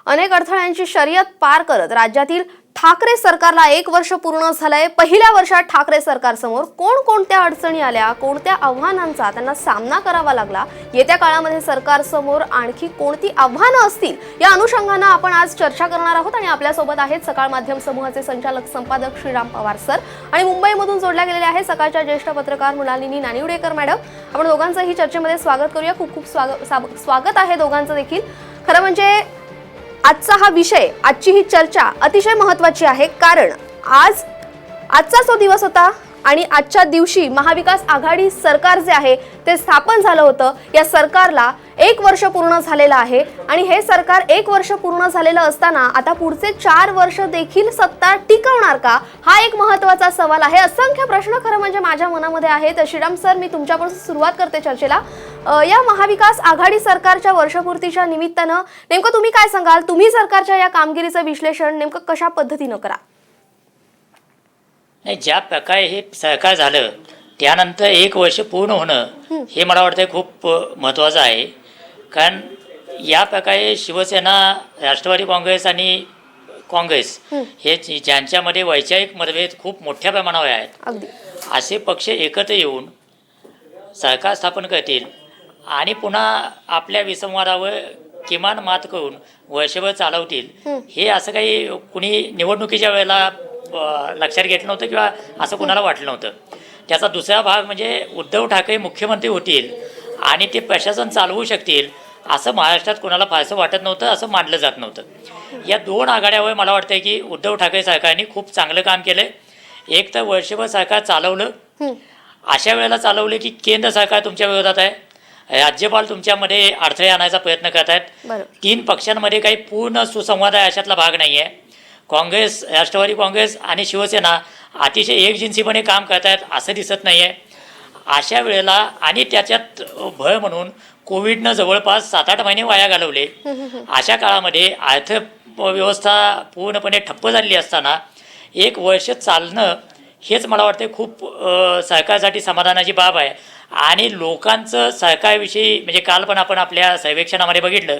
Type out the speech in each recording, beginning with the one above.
अनेक अडथळ्यांची शर्यत पार करत राज्यातील ठाकरे सरकारला 1 वर्ष पूर्ण झालंय। पहिल्या वर्षात ठाकरे सरकार समोर कोणकोणत्या अडचणी आल्या, कोणत्या आव्हानांचा त्यांना सामना करावा लागला, येत्या काळामध्ये सरकार समोर आणखी कोणती आव्हानं असतील या अनुषंगाने आपण आज चर्चा करणार आहोत। आणि आपल्या सोबत आहेत सकाळ माध्यम समूहाचे संचालक संपादक श्रीराम पवार सर आणि मुंबईमधून जोडल्या गेलेले आहेत सकाळच्या ज्येष्ठ पत्रकार मृणालिनी नानिवडेकर मॅडम। आपण दोघांचंही चर्चेमध्ये स्वागत करूया। खूप खूप स्वागत आहे दोघांचं देखील। खरं म्हणजे आजचा हा विषय, आजची ही चर्चा अतिशय महत्त्वाची आहे, कारण आजचा तो दिवस होता आणि आजच्या दिवशी महाविकास आघाडी सरकार जे आहे ते स्थापन झालं होतं। या सरकारला 1 वर्ष पूर्ण झालेलं आहे आणि हे सरकार 1 वर्ष पूर्ण झालेलं असताना आता पुढचे 4 वर्ष देखील सत्ता टिकवणार का, हा एक महत्त्वाचा सवाल आहे। असंख्य प्रश्न खरं म्हणजे माझ्या मनामध्ये आहेत। श्रीराम सर, मी तुमच्यापासून सुरुवात करते चर्चेला। या महाविकास आघाडी सरकारच्या वर्षपूर्तीच्या निमित्तानं नेमकं तुम्ही काय सांगाल? तुम्ही सरकारच्या या कामगिरीचं विश्लेषण नेमकं कशा पद्धतीनं करा? नाही, ज्या प्रकारे हे सरकार झालं त्यानंतर 1 वर्ष पूर्ण होणं हे मला वाटतं खूप महत्त्वाचं आहे। कारण या प्रकारे शिवसेना, राष्ट्रवादी काँग्रेस आणि काँग्रेस हे ज्यांच्यामध्ये वैचारिक मतभेद खूप मोठ्या प्रमाणावर आहेत, असे पक्ष एकत्र येऊन सरकार स्थापन करतील आणि पुन्हा आपल्या विसंवादावर किमान मात करून वर्षभर चालवतील, हे असं काही कुणी निवडणुकीच्या वेळेला लक्षात घेतलं नव्हतं किंवा असं कुणाला वाटलं नव्हतं। त्याचा दुसरा भाग म्हणजे उद्धव ठाकरे मुख्यमंत्री होतील आणि ते प्रशासन चालवू शकतील असं महाराष्ट्रात कुणाला फारसं वाटत नव्हतं, असं मानलं जात नव्हतं। या 2 आघाड्यावर मला वाटतं की उद्धव ठाकरे सरकारने खूप चांगलं काम केलं। एक तर वर्षभर सरकार चालवलं, अशा वेळेला चालवलं की केंद्र सरकार तुमच्या विरोधात आहे, राज्यपाल तुमच्यामध्ये अडथळे आणायचा प्रयत्न करत आहेत, 3 पक्षांमध्ये काही पूर्ण सुसंवाद आहे अशातला भाग नाही आहे। काँग्रेस, राष्ट्रवादी काँग्रेस आणि शिवसेना अतिशय एकजिन्सीपणे काम करत आहेत असं दिसत नाही आहे। अशा वेळेला आणि त्याच्यात भय म्हणून कोविडनं जवळपास 7-8 महिने वाया घालवले। अशा काळामध्ये अर्थव्यवस्था पूर्णपणे ठप्प झालेली असताना 1 वर्ष चालणं हेच मला वाटतं खूप सरकारसाठी समाधानाची बाब आहे। आणि लोकांचं सरकारविषयी म्हणजे काल पण आपण आपल्या सर्वेक्षणामध्ये बघितलं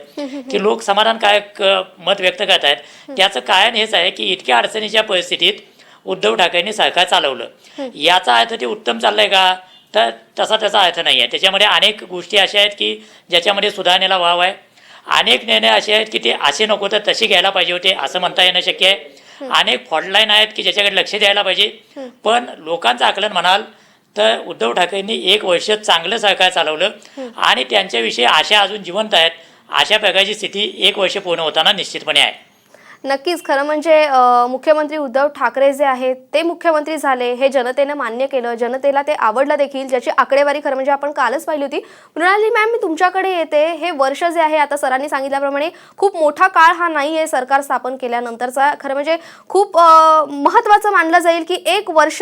की लोक समाधानकारक मत व्यक्त करत आहेत। त्याचं कारण हेच आहे की इतक्या अडचणीच्या परिस्थितीत उद्धव ठाकरेंनी सरकार चालवलं। याचा अर्थ ते उत्तम चाललंय का? तर त्याचा अर्थ नाही आहे। त्याच्यामध्ये अनेक गोष्टी अशा आहेत की ज्याच्यामध्ये सुधारणेला वाव आहे, अनेक निर्णय असे आहेत की ते असे नको तर तसे घ्यायला पाहिजे होते असं म्हणता येणं शक्य आहे, अनेक फॉल्टलाईन आहेत की ज्याच्याकडे लक्ष द्यायला पाहिजे। पण लोकांचं आकलन म्हणाल तर उद्धव ठाकरेंनी 1 वर्ष चांगलं सरकार चालवलं आणि त्यांच्याविषयी आशा अजून जिवंत आहेत। अशा प्रकारची स्थिती 1 वर्ष पूर्ण होताना निश्चितपणे आहे। नक्कीच, खरं म्हणजे मुख्यमंत्री उद्धव ठाकरे जे आहेत ते मुख्यमंत्री झाले, हे जनतेने मान्य केलं, जनतेला ते आवडलं देखील, ज्याची आकडेवारी खरं म्हणजे आपण कालच पाहिली होती। मृणाली मॅम, मी तुमच्याकडे येते। हे वर्ष जे आहे, आता सरांनी सांगितल्याप्रमाणे खूप मोठा काळ हा नाही आहे सरकार स्थापन केल्यानंतरचा। खरं म्हणजे खूप महत्त्वाचं मानलं जाईल की 1 वर्ष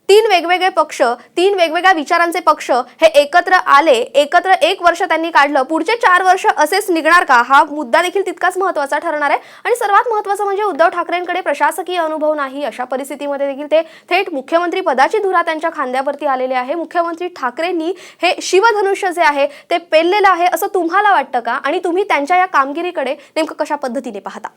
3 वेगवेगळे पक्ष, 3 वेगवेगळ्या विचारांचे पक्ष हे एकत्र आले, एकत्र 1 वर्ष त्यांनी काढलं। पुढचे 4 वर्ष असेच निघणार का, हा मुद्दा देखील तितकाच महत्त्वाचा ठरणार आहे। आणि सर्वात महत्त्वाचं म्हणजे उद्धव ठाकरेंकडे प्रशासकीय अनुभव नाही, अशा परिस्थितीमध्ये देखील ते थेट मुख्यमंत्री पदाची धुरा त्यांच्या खांद्यावरती आलेले आहे। मुख्यमंत्री ठाकरेंनी हे शिवधनुष्य जे आहे ते पेललेलं आहे असं तुम्हाला वाटतं का? आणि तुम्ही त्यांच्या या कामगिरीकडे नेमकं कशा पद्धतीने पाहता?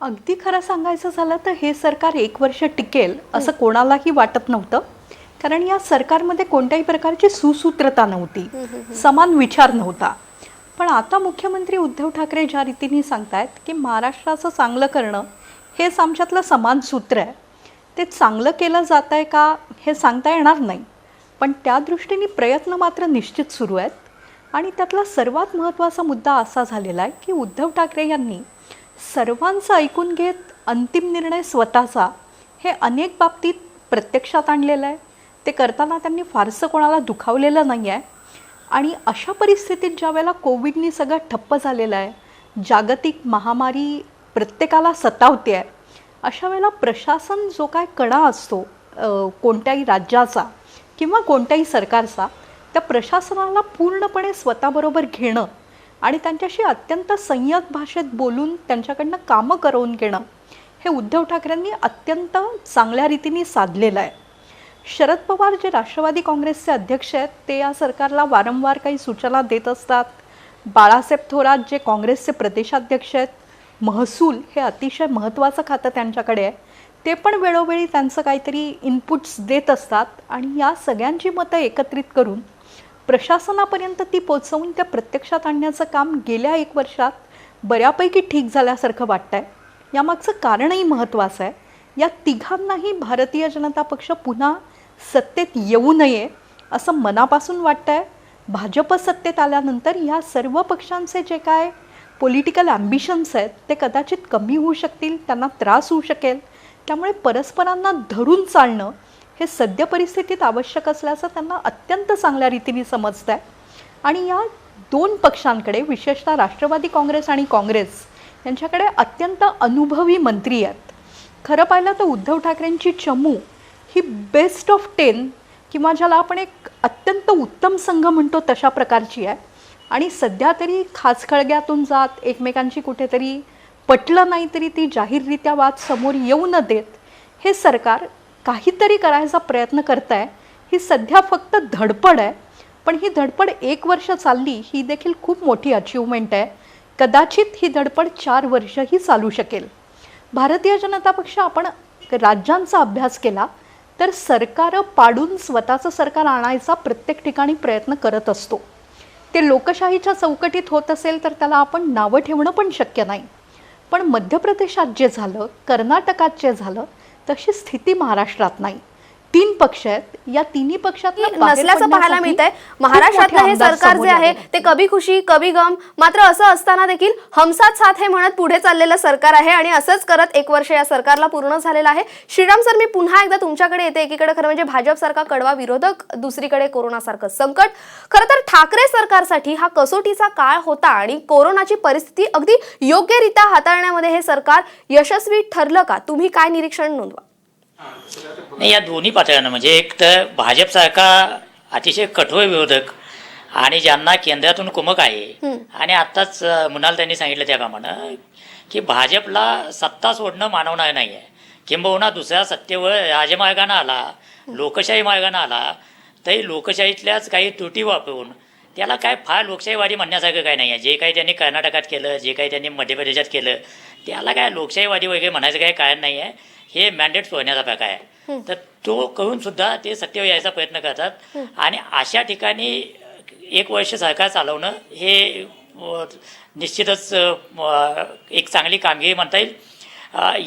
अगदी खरं सांगायचं झालं तर हे सरकार 1 वर्ष टिकेल असं कोणालाही वाटत नव्हतं, कारण या सरकारमध्ये कोणत्याही प्रकारची सुसूत्रता नव्हती, समान विचार नव्हता। पण आता मुख्यमंत्री उद्धव ठाकरे ज्या रीतीने सांगतायत की महाराष्ट्राचं चांगलं करणं हेच आमच्यातलं समान सूत्र आहे, ते चांगलं केलं जात आहे का हे सांगता येणार नाही, पण त्या दृष्टीने प्रयत्न मात्र निश्चित सुरू आहेत। आणि त्यातला सर्वात महत्त्वाचा मुद्दा असा झालेला आहे की उद्धव ठाकरे यांनी सर्वांचं ऐकून घेत अंतिम निर्णय स्वतःचा हे अनेक बाबतीत प्रत्यक्षात आणलेलं आहे। ते करताना त्यांनी फारसं कोणाला दुखावलेलं नाही आहे। आणि अशा परिस्थितीत ज्या वेळेला कोविडनी सगळं ठप्प झालेलं आहे, जागतिक महामारी प्रत्येकाला सतावते आहे, अशा वेळेला प्रशासन जो काय कणा असतो कोणत्याही राज्याचा किंवा कोणत्याही सरकारचा, त्या प्रशासनाला पूर्णपणे स्वतःबरोबर घेणं आणि त्यांच्याशी अत्यंत संयत भाषेत बोलून त्यांच्याकडनं कामं करवून घेणं हे उद्धव ठाकरेंनी अत्यंत चांगल्या रीतीने साधलेलं आहे। शरद पवार जे राष्ट्रवादी काँग्रेसचे अध्यक्ष आहेत ते या सरकारला वारंवार काही सूचना देत असतात, बाळासाहेब थोरात जे काँग्रेसचे प्रदेशाध्यक्ष आहेत, महसूल हे अतिशय महत्त्वाचं खातं त्यांच्याकडे आहे, ते पण वेळोवेळी त्यांचं काहीतरी इनपुट्स देत असतात आणि या सगळ्यांची मतं एकत्रित करून प्रशासनापर्यंत ती पोचवून त्या प्रत्यक्षात आणण्याचं काम गेल्या 1 वर्षात बऱ्यापैकी ठीक झाल्यासारखं वाटतं आहे. यामागचं कारणही महत्त्वाचं आहे. या तिघांनाही भारतीय जनता पक्ष पुन्हा सत्तेत येऊ नये असं मनापासून वाटतं आहे. भाजप सत्तेत आल्यानंतर या सर्व पक्षांचे जे काय पॉलिटिकल ॲम्बिशन्स आहेत ते कदाचित कमी होऊ शकतील, त्यांना त्रास होऊ शकेल. त्यामुळे परस्परांना धरून चालणं हे सद्य परिस्थितीत आवश्यक असल्याचं त्यांना अत्यंत चांगल्या रीतीने समजतं आहे. आणि या 2 पक्षांकडे, विशेषतः राष्ट्रवादी काँग्रेस आणि काँग्रेस यांच्याकडे अत्यंत अनुभवी मंत्री आहेत. खरं पाहिलं तर उद्धव ठाकरेंची चमू ही बेस्ट ऑफ 10 किंवा ज्याला आपण एक अत्यंत उत्तम संघ म्हणतो तशा प्रकारची आहे. आणि सध्या तरी खाचखळग्यातून जात एकमेकांची कुठेतरी पटलं नाही तरी ती जाहीररित्या वाद समोर येऊ न देत हे सरकार काहीतरी करायचा प्रयत्न करत आहे. ही सध्या फक्त धडपड आहे, पण ही धडपड 1 वर्ष चालली ही देखील खूप मोठी अचीवमेंट आहे. कदाचित ही धडपड 4 वर्षही चालू शकेल. भारतीय जनता पक्ष आपण राज्यांचा अभ्यास केला तर सरकारं पाडून स्वतःचं सरकार आणायचा प्रत्येक ठिकाणी प्रयत्न करत असतो. ते लोकशाहीच्या चौकटीत होत असेल तर त्याला आपण नावं ठेवणं पण शक्य नाही. पण मध्य प्रदेशात जे झालं, कर्नाटकात जे झालं, तशी स्थिती महाराष्ट्रात नाही. 3 पक्ष आहेत, या तिन्ही पक्षात नसल्याचं पाहायला मिळत आहे. महाराष्ट्रातलं हे सरकार जे आहे ते कभी खुशी कभी गम, मात्र असं असताना देखील हमसाथ साथ हे म्हणत पुढे चाललेलं सरकार आहे आणि असंच करत 1 वर्ष या सरकारला पूर्ण झालेलं आहे. श्रीराम सर, मी पुन्हा एकदा तुमच्याकडे येते. एकीकडे खरं म्हणजे भाजपसारखा कडवा विरोधक, दुसरीकडे कोरोनासारखं संकट. खरं तर ठाकरे सरकारसाठी हा कसोटीचा काळ होता आणि कोरोनाची परिस्थिती अगदी योग्यरित्या हाताळण्यामध्ये हे सरकार यशस्वी ठरलं का? तुम्ही काय निरीक्षण नोंदवा? नाही, या दोन्ही पातळ्यांना म्हणजे एक तर भाजपसारखा अतिशय कठोर विरोधक आणि ज्यांना केंद्रातून कुमक आहे, आणि आत्ताच म्हणाल त्यांनी सांगितलं त्याप्रमाणे की भाजपला सत्ता सोडणं मानवणार नाही आहे. किंबहुना दुसऱ्या सत्तेवर राजमार्गानं आला, लोकशाही मार्गानं आला, तरी लोकशाहीतल्याच काही त्रुटी वापरून त्याला काय फार लोकशाहीवादी म्हणण्यासारखं काय नाही आहे. जे काही त्यांनी कर्नाटकात केलं, जे काही त्यांनी मध्य प्रदेशात केलं, त्याला काय लोकशाहीवादी वगैरे म्हणायचं काही कारण नाही आहे. हे मॅन्डेट सोडण्याचा प्रकार आहे. तर तो करून सुद्धा ते सत्तेवर यायचा प्रयत्न करतात आणि अशा ठिकाणी 1 वर्ष सरकार चालवणं हे निश्चितच एक चांगली कामगिरी म्हणता येईल.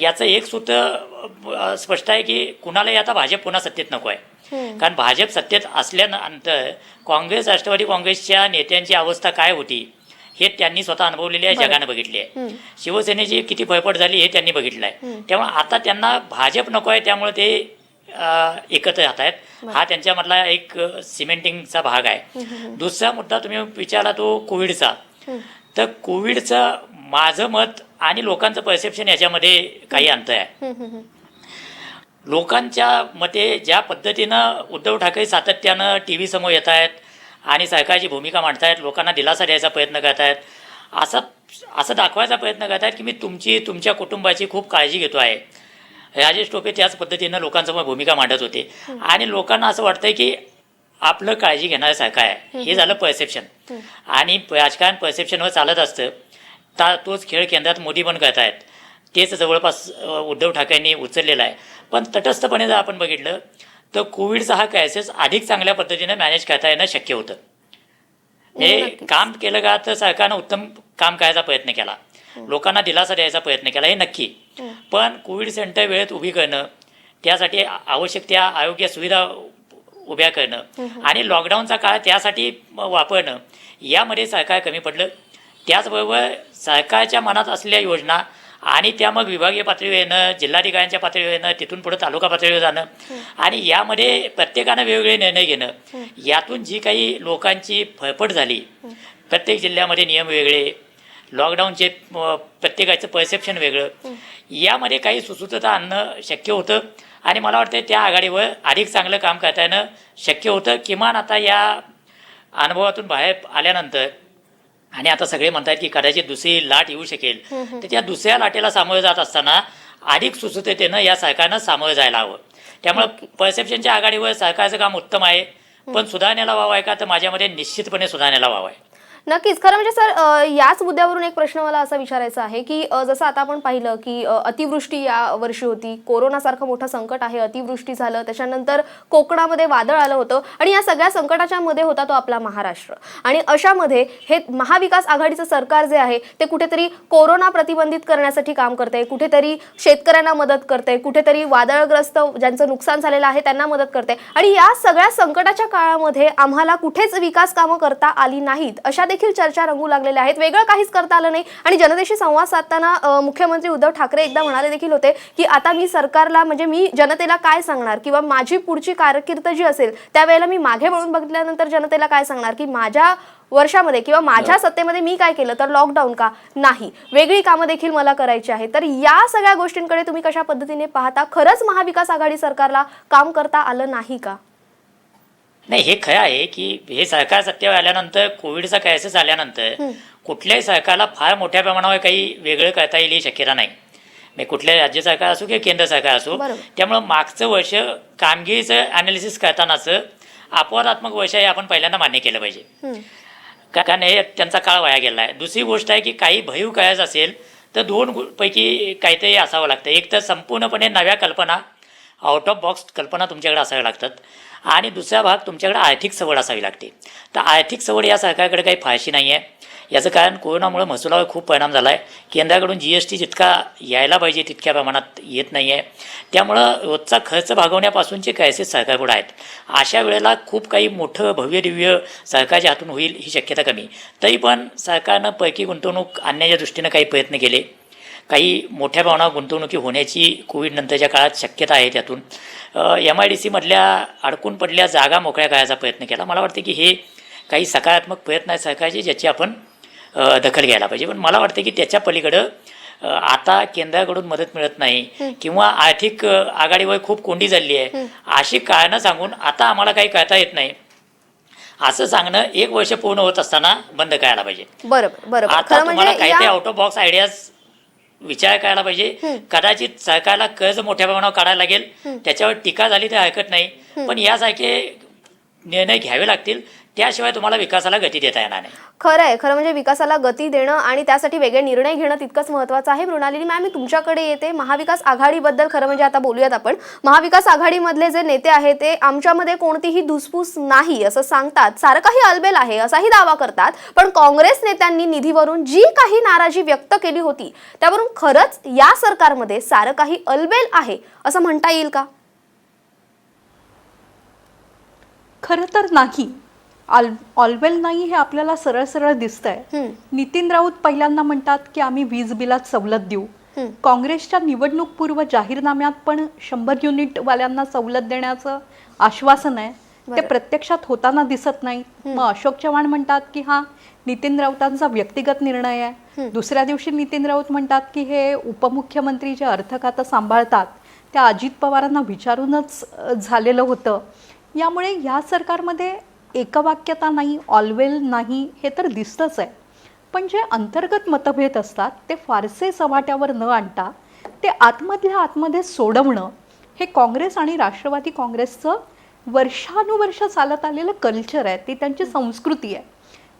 याचं एक सूत्र स्पष्ट आहे की कुणालाही आता भाजप पुन्हा सत्तेत नको आहे. कारण भाजप सत्तेत असल्यानंतर काँग्रेस, राष्ट्रवादी काँग्रेसच्या नेत्यांची अवस्था काय होती हे त्यांनी स्वतः अनुभवलेली आहे, जगानं बघितली आहे. शिवसेनेची किती फळफट झाली हे त्यांनी बघितलं आहे. त्यामुळे आता त्यांना भाजप नको आहे, त्यामुळे ते एकत्र राहत आहेत. हा त्यांच्यामधला एक सिमेंटिंगचा भाग आहे. दुसरा मुद्दा तुम्ही विचारला तो कोविडचा. तर कोविडचं माझं मत आणि लोकांचं परसेप्शन याच्यामध्ये काही अंतर आहे. लोकांच्या मते ज्या पद्धतीनं उद्धव ठाकरे सातत्यानं टी व्ही समोर येत आहेत आणि सरकारची भूमिका मांडतायत, लोकांना दिलासा द्यायचा प्रयत्न करत आहेत, असं दाखवायचा प्रयत्न करत आहेत की मी तुमच्या कुटुंबाची खूप काळजी घेतो आहे. राजेश टोपे त्याच पद्धतीनं लोकांसमोर भूमिका मांडत होते आणि लोकांना असं वाटतंय की आपलं काळजी घेणारं सरकार आहे. हे झालं परसेप्शन. आणि राजकारण परसेप्शनवर चालत असतं. तोच खेळ केंद्रात मोदी पण करत आहेत. तेच जवळपास उद्धव ठाकरेंनी उचललेलं आहे. पण तटस्थपणे जर आपण बघितलं तर कोविडचा हा क्रायसिस अधिक चांगल्या पद्धतीने मॅनेज करता येणं शक्य होतं. हे काम केलं का तर सरकारनं उत्तम काम करायचा प्रयत्न केला, लोकांना दिलासा द्यायचा प्रयत्न केला, हे नक्की. पण कोविड सेंटर वेळेत उभी करणं, त्यासाठी आवश्यक त्या आरोग्य सुविधा उभ्या करणं आणि लॉकडाऊनचा काळ त्यासाठी वापरणं, यामध्ये सरकार कमी पडलं. त्याचबरोबर सरकारच्या मनात असलेल्या योजना आणि त्या मग विभागीय पातळीवर येणं, जिल्हाधिकाऱ्यांच्या पातळीवर येणं, तिथून पुढे तालुका पातळीवर जाणं आणि यामध्ये प्रत्येकानं वेगवेगळे निर्णय घेणं, यातून जी काही लोकांची फळफट झाली, प्रत्येक जिल्ह्यामध्ये नियम वेगळे, लॉकडाऊनचे प्रत्येकाचं परसेप्शन वेगळं, यामध्ये काही सुसूत्रता आणणं शक्य होतं आणि मला वाटतं त्या आघाडीवर अधिक चांगलं काम करता येणं शक्य होतं. किमान आता या अनुभवातून बाहेर आल्यानंतर आणि आता सगळे म्हणतात की कदाचित दुसरी लाट येऊ शकेल, तर त्या दुसऱ्या लाटेला सामोरं जात असताना अधिक सुसूत्रतेनं या सरकारनं सामोरं जायला हवं. त्यामुळं परसेप्शनच्या आघाडीवर सरकारचं काम उत्तम आहे, पण सुधारण्याला वाव आहे का तर माझ्यामध्ये निश्चितपणे सुधारण्याला वाव आहे. नक्कीच. खरं म्हणजे सर याच मुद्द्यावरून एक प्रश्न मला असा विचारायचा आहे की जसं आता आपण पाहिलं की अतिवृष्टी या वर्षी होती, कोरोनासारखं मोठं संकट आहे, अतिवृष्टी झालं, त्याच्यानंतर कोकणामध्ये वादळ आलं होतं आणि या सगळ्या संकटाच्या मध्ये होता तो आपला महाराष्ट्र. आणि अशामध्ये हे महाविकास आघाडीचं सरकार जे आहे ते कुठेतरी कोरोना प्रतिबंधित करण्यासाठी काम करते, कुठेतरी शेतकऱ्यांना मदत करते, कुठेतरी वादळग्रस्त ज्यांचं नुकसान झालेलं आहे त्यांना मदत करते आणि या सगळ्या संकटाच्या काळामध्ये आम्हाला कुठेच विकास कामं करता आली नाहीत अशा देखील चर्चा रंगू लागलेल्या आहेत. वेगळं काहीच करता आलं नाही. आणि जनतेशी संवाद साधताना मुख्यमंत्री उद्धव ठाकरे एकदा म्हणाले देखील होते की आता मी सरकारला म्हणजे मी जनतेला काय सांगणार किंवा माझी पुढची कारकीर्द जी असेल त्यावेळेला मी मागे वळून बघितल्यानंतर जनतेला काय सांगणार की माझ्या वर्षामध्ये किंवा माझ्या सत्तेमध्ये मी काय केलं, तर लॉकडाऊन का नाही, वेगळी कामं देखील मला करायची आहे. तर या सगळ्या गोष्टींकडे तुम्ही कशा पद्धतीने पाहता? खरंच महाविकास आघाडी सरकारला काम करता आलं नाही का? नाही, हे खरं आहे की हे सरकार सत्तेवर आल्यानंतर कोविडचा क्रायसिस आल्यानंतर कुठल्याही सरकारला फार मोठ्या प्रमाणावर काही वेगळं करता येईल ही शक्यता नाही. म्हणजे कुठल्याही राज्य सरकार असो किंवा केंद्र सरकार असो. त्यामुळं मागचं वर्ष कामगिरीचं अनालिसिस करतानाचं अपवादात्मक वर्ष हे आपण पहिल्यांदा मान्य केलं पाहिजे, कारण हे त्यांचा काळ वाया गेला आहे. दुसरी गोष्ट आहे की काही भरीव करायचं असेल तर दोन पैकी काहीतरी असावं लागतं. एक तर संपूर्णपणे नव्या कल्पना, आउट ऑफ बॉक्स कल्पना तुमच्याकडे असाव्या लागतात आणि दुसरा भाग तुमच्याकडे आर्थिक सवड असावी लागते. तर आर्थिक सवड या सरकारकडे काही फारशी नाही आहे. याचं कारण कोरोनामुळे महसुलावर खूप परिणाम झाला आहे. केंद्राकडून GST जितका यायला पाहिजे तितक्या प्रमाणात येत नाही आहे. त्यामुळं रोजचा खर्च भागवण्यापासूनचे क्रायसिस सरकारकडे आहेत. अशा वेळेला खूप काही मोठं भव्य दिव्य सरकारच्या हातून होईल ही शक्यता कमी. तरी पण सरकारनं पैकी गुंतवणूक आणण्याच्या दृष्टीनं काही प्रयत्न केले. काही मोठ्या प्रमाणावर गुंतवणुकी होण्याची कोविडनंतरच्या काळात शक्यता आहे. त्यातून MIDC अडकून पडलेल्या जागा मोकळ्या करायचा प्रयत्न केला. मला वाटतं की हे काही सकारात्मक प्रयत्न आहेत सरकारचे ज्याची आपण दखल घ्यायला पाहिजे. पण मला वाटतं की त्याच्या पलीकडं आता केंद्राकडून मदत मिळत नाही किंवा आर्थिक आघाडीवर खूप कोंडी झाली आहे अशी कारणं सांगून आता आम्हाला काही करता येत नाही असं सांगणं 1 वर्ष पूर्ण होत असताना बंद करायला पाहिजे. बरोबर. आता तुम्हाला काहीतरी आउट ऑफ बॉक्स आयडियाज विचार करायला पाहिजे. कदाचित सरकारला कर्ज मोठ्या प्रमाणावर काढायला लागेल, त्याच्यावर टीका झाली तर हरकत नाही, पण यासारखे निर्णय घ्यावे लागतील. त्याशिवाय तुम्हाला विकासाला गती देता येणार नाही. खरं म्हणजे विकासाला गती देणं आणि त्यासाठी वेगळे निर्णय घेणं तितकंच महत्त्वाचं आहे. मृणालिनी मॅम, मी तुमच्याकडे येते. महाविकास आघाडीबद्दल खरं म्हणजे आता बोलूयात आपण. महाविकास आघाडीमधले जे नेते आहेत ते आमच्यामध्ये कोणतीही धुसफूस नाही असं सांगतात, सारं काही अलबेल आहे असाही दावा करतात. पण काँग्रेस नेत्यांनी निधीवरून जी काही नाराजी व्यक्त केली होती त्यावरून खरंच या सरकारमध्ये सारं काही अलबेल आहे असं म्हणता येईल का? खरं तर नाही. ऑलवेल नाही हे आपल्याला सरळ सरळ दिसतंय. नितीन राऊत पहिल्यांदा म्हणतात की आम्ही वीज बिलात सवलत देऊ. काँग्रेसच्या निवडणूक पूर्व जाहीरनाम्यात पण 100 युनिट वाल्यांना सवलत देण्याचं आश्वासन आहे, ते प्रत्यक्षात होताना दिसत नाही. मग अशोक चव्हाण म्हणतात की हा नितीन राऊतांचा व्यक्तिगत निर्णय आहे. दुसऱ्या दिवशी नितीन राऊत म्हणतात की हे उपमुख्यमंत्री जे अर्थ खातं सांभाळतात त्या अजित पवारांना विचारूनच झालेलं होतं. यामुळे या सरकारमध्ये एकवाक्यता नाही, ऑलवेल नाही हे तर दिसतंच आहे. पण जे अंतर्गत मतभेद असतात ते फारसे चव्हाट्यावर न आणता ते आतमधल्या आतमध्ये सोडवणं हे काँग्रेस आणि राष्ट्रवादी काँग्रेसचं वर्षानुवर्ष चालत आलेलं कल्चर आहे, ती त्यांची संस्कृती आहे.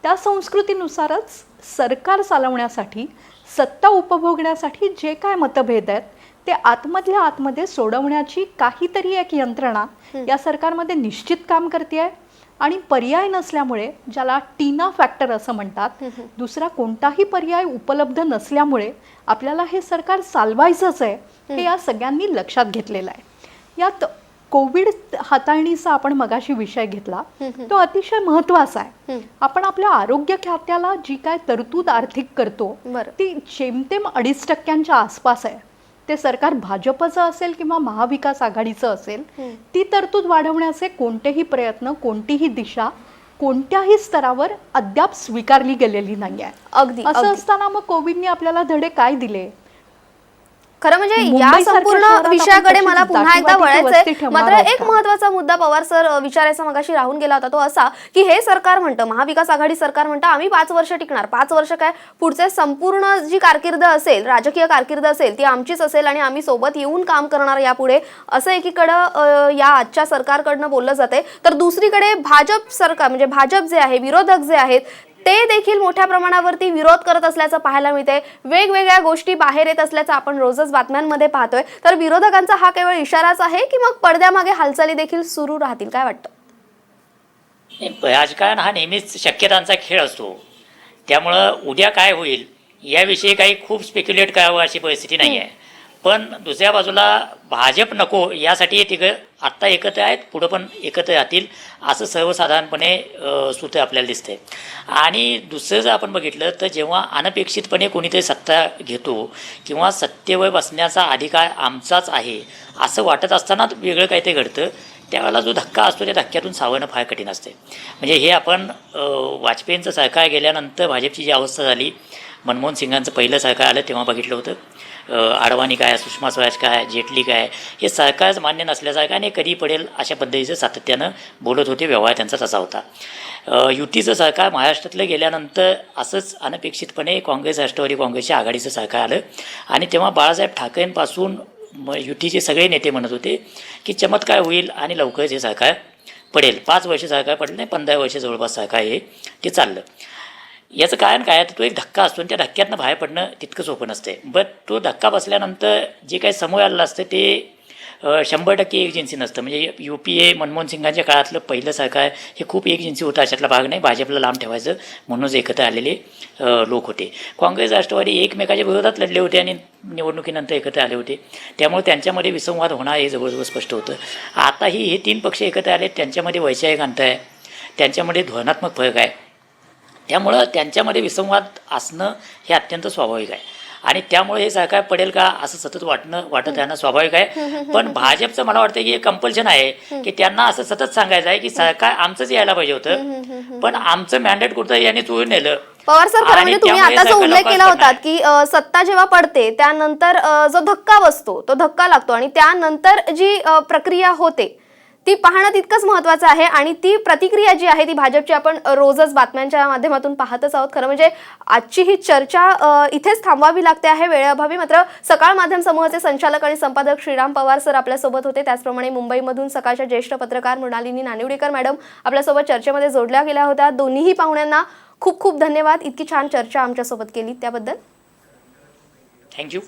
त्या संस्कृतीनुसारच सरकार चालवण्यासाठी, सत्ता उपभोगण्यासाठी जे काय मतभेद आहेत ते आतमधल्या आतमध्ये सोडवण्याची काहीतरी एक यंत्रणा या सरकारमध्ये निश्चित काम करते आहे. आणि पर्याय नसल्यामुळे, ज्याला टीना फॅक्टर असं म्हणतात, दुसरा कोणताही पर्याय उपलब्ध नसल्यामुळे आपल्याला हे सरकार चालवायचंच आहे हे या सगळ्यांनी लक्षात घेतलेलं आहे. यात कोविड हाताळणीचा आपण मगाशी विषय घेतला तो अतिशय महत्त्वाचा आहे. आपण आपल्या आरोग्य खात्याला जी काय तरतूद आर्थिक करतो ती जेमतेम 2.5% आसपास आहे. ते सरकार भाजपचं असेल किंवा महाविकास आघाडीचं असेल, ती तरतूद वाढवण्याचे कोणतेही प्रयत्न, कोणतीही दिशा कोणत्याही स्तरावर अद्याप स्वीकारली गेलेली नाही आहे. अगदी असं असताना मग कोविडने आपल्याला धडे काय दिले? खरं म्हणजे या संपूर्ण विषयाकडे मला पुन्हा एकदा वळायचंय. मात्र एक महत्त्वाचा मुद्दा पवार सर विचारायचा मगाशी राहून गेला होता, तो असा की हे सरकार म्हणतं, महाविकास आघाडी सरकार म्हणतं आम्ही 5 वर्ष टिकणार. 5 वर्ष काय, पुढचे संपूर्ण जी कारकीर्द असेल, राजकीय कारकीर्द असेल ती आमचीच असेल आणि आम्ही सोबत येऊन काम करणार यापुढे, असं एकीकडं या आजच्या सरकारकडनं बोललं जाते. तर दुसरीकडे भाजप सरकार म्हणजे भाजप जे आहे, विरोधक जे आहेत ते देखील मोठ्या प्रमाणावरती विरोध करत असल्याचं पाहायला मिळतंय. वेगवेगळ्या गोष्टी बाहेर येत असल्याचं आपण रोजच बातम्यांमध्ये पाहतोय. तर विरोधकांचा हा केवळ इशाराच आहे की मग पडद्यामागे हालचाली देखील सुरू राहतील, काय वाटतं? राजकारण हा नेहमीच शक्यतांचा खेळ असतो. त्यामुळं उद्या काय होईल याविषयी काही खूप स्पेक्युलेट करावं अशी परिस्थिती नाही आहे. पण दुसऱ्या बाजूला भाजप नको यासाठी तिघं आत्ता एकत्र आहेत, पुढं पण एकत्र राहतील असं सर्वसाधारणपणे सूत्र आपल्याला दिसतंय. आणि दुसरं जर आपण बघितलं तर जेव्हा अनपेक्षितपणे कोणीतरी सत्ता घेतो किंवा सत्तेवर बसण्याचा अधिकार आमचाच आहे असं वाटत असताना वेगळं काहीतरी घडतं, त्यावेळेला जो धक्का असतो त्या धक्क्यातून सावरणं फार कठीण असते. म्हणजे हे आपण वाजपेयींचं सरकार गेल्यानंतर भाजपची जी अवस्था झाली, मनमोहन सिंगांचं पहिलं सरकार आलं तेव्हा बघितलं होतं. अडवाणी काय, सुषमा स्वराज काय, जेटली काय, हे सरकारच मान्य नसल्यासारखं आणि कधी पडेल अशा पद्धतीचं सातत्यानं बोलत होते. व्यवहार त्यांचा तसा होता. युतीचं सरकार महाराष्ट्रातलं गेल्यानंतर असंच अनपेक्षितपणे काँग्रेस राष्ट्रवादी काँग्रेसच्या आघाडीचं सरकार आलं आणि तेव्हा बाळासाहेब ठाकरेंपासून युतीचे सगळे नेते म्हणत होते की चमत्कार होईल आणि लवकरच हे सरकार पडेल. 5 वर्ष सरकार पडलं नाही, 15 वर्ष जवळपास सरकार हे ते चाललं. याचं कारण काय तर तो एक धक्का असतो आणि त्या धक्क्यातनं बाहेर पडणं तितकं सोपं नसते. बट तो धक्का बसल्यानंतर जे काही समोर आलेलं असतं ते 100% एकजिन्सी नसतं. म्हणजे UPA मनमोहन सिंगांच्या काळातलं पहिलं सरकार हे खूप एकजिन्सी होतं, अशातला भाग नाही. भाजपला लांब ठेवायचं म्हणूनच एकत्र आलेले लोक होते. काँग्रेस राष्ट्रवादी एकमेकाच्या विरोधात लढले होते आणि निवडणुकीनंतर एकत्र आले होते. त्यामुळे त्यांच्यामध्ये विसंवाद होणार हे जवळजवळ स्पष्ट होतं. आताही हे 3 पक्ष एकत्र आले, त्यांच्यामध्ये वैचारिक अंतर आहे, त्यांच्यामध्ये धोरणात्मक फरक आहे. त्यामुळं त्यांच्यामध्ये विसंवाद असणं हे अत्यंत स्वाभाविक आहे आणि त्यामुळे हे सरकार पडेल का असं सतत वाटत राहणं स्वाभाविक आहे. पण भाजपचं मला वाटतं की हे कंपल्शन आहे की त्यांना असं सतत सांगायचं आहे की सरकार आमचंच यायला पाहिजे होतं, पण आमचं मॅन्डेट कुठं यांनी चोरून नेलं. पवार सर, खरं म्हणजे तुम्ही आता जो उल्लेख केला होता की सत्ता जेव्हा पडते त्यानंतर जो धक्का बसतो, तो धक्का लागतो आणि त्यानंतर जी प्रक्रिया होते ती पाहणं तितकंच महत्त्वाचं आहे आणि ती प्रतिक्रिया जी आहे ती भाजपची आपण रोजच बातम्यांच्या माध्यमातून पाहतच आहोत. खरं म्हणजे आजची ही चर्चा इथेच थांबवावी लागते आहे वेळेअभावी. मात्र सकाळ माध्यम समूहाचे संचालक आणि संपादक श्रीराम पवार सर आपल्यासोबत होते. त्याचप्रमाणे मुंबईमधून सकाळच्या ज्येष्ठ पत्रकार मृणालिनी नानिवडेकर मॅडम आपल्यासोबत चर्चेमध्ये जोडल्या गेल्या होत्या. दोन्हीही पाहुण्यांना खूप खूप धन्यवाद. इतकी छान चर्चा आमच्यासोबत केली त्याबद्दल थँक्यू.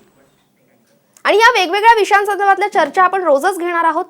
आणि या वेगवेगळ्या विषयांसंदर्भातल्या चर्चा आपण रोजच घेणार आहोत.